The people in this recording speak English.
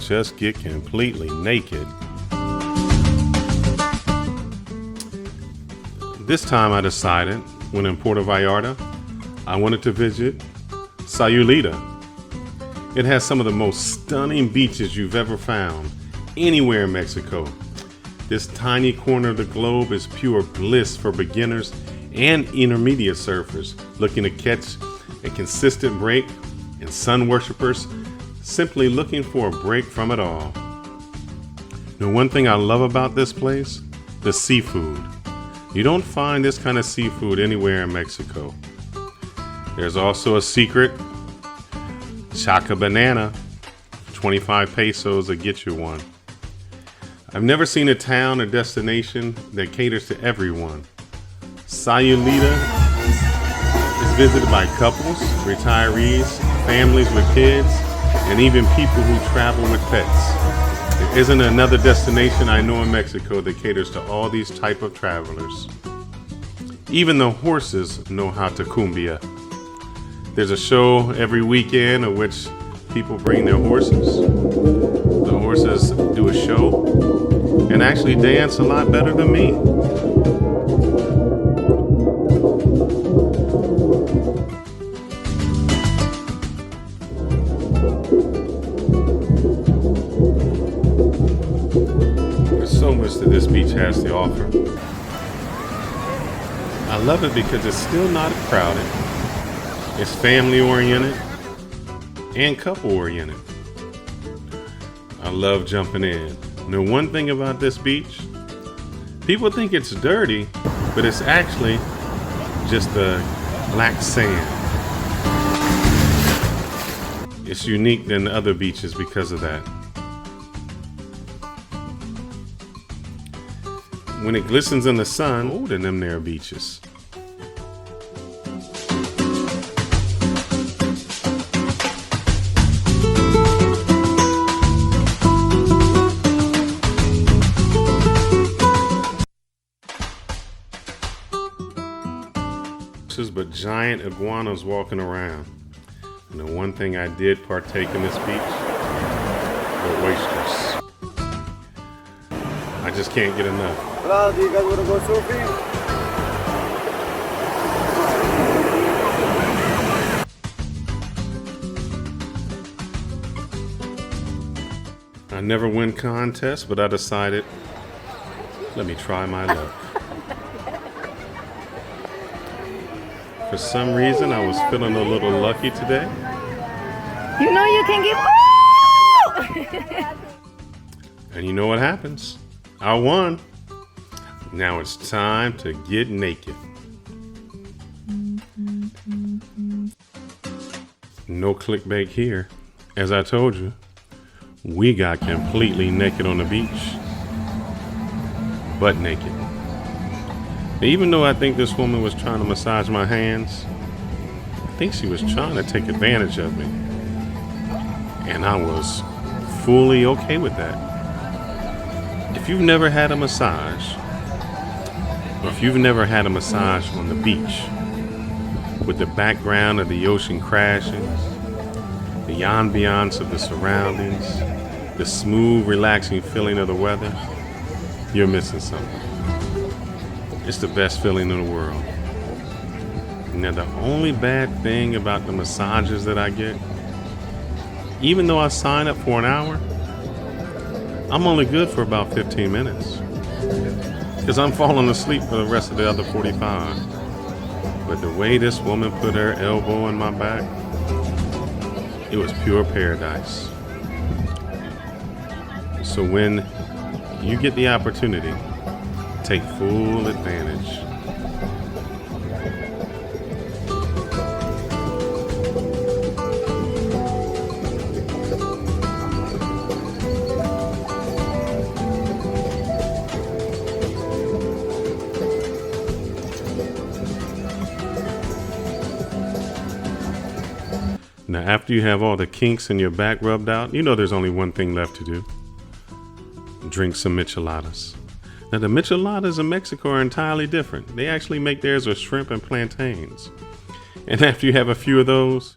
watch us get completely naked. This time I decided, when in Puerto Vallarta, I wanted to visit Sayulita. It has some of the most stunning beaches you've ever found anywhere in Mexico. This tiny corner of the globe is pure bliss for beginners and intermediate surfers looking to catch a consistent break, and sun worshipers simply looking for a break from it all. The one thing I love about this place, the seafood. You don't find this kind of seafood anywhere in Mexico. There's also a secret Chaca banana, 25 pesos to get you one. I've never seen a town or destination that caters to everyone. Sayulita is visited by couples, retirees, families with kids, and even people who travel with pets. There isn't another destination I know in Mexico that caters to all these type of travelers. Even the horses know how to cumbia. There's a show every weekend in which people bring their horses. The horses do a show and actually dance a lot better than me. There's so much that this beach has to offer. I love it because it's still not crowded. It's family oriented and couple oriented. I love jumping in. The one thing about this beach, people think it's dirty, but it's actually just the black sand. It's unique than other beaches because of that. When it glistens in the sun, older than them there beaches. But giant iguanas walking around. And the one thing I did partake in this beach were oysters. I just can't get enough. Hello, do you guys want to go surfing? I never win contests, but I decided, let me try my luck. For some reason, I was feeling a little lucky today. You know you can give. And you know what happens? I won. Now it's time to get naked. No clickbait here. As I told you, we got completely naked on the beach. Butt naked. Even though I think this woman was trying to massage my hands, I think she was trying to take advantage of me. And I was fully okay with that. If you've never had a massage, or if you've never had a massage on the beach, with the background of the ocean crashing, the ambiance of the surroundings, the smooth, relaxing feeling of the weather, you're missing something. It's the best feeling in the world. Now, the only bad thing about the massages that I get, even though I sign up for an hour, I'm only good for about 15 minutes. Because I'm falling asleep for the rest of the other 45. But the way this woman put her elbow in my back, it was pure paradise. So when you get the opportunity, take full advantage. Now, after you have all the kinks in your back rubbed out, you know there's only one thing left to do. Drink some micheladas. Now, the micheladas in Mexico are entirely different. They actually make theirs with shrimp and plantains. And after you have a few of those,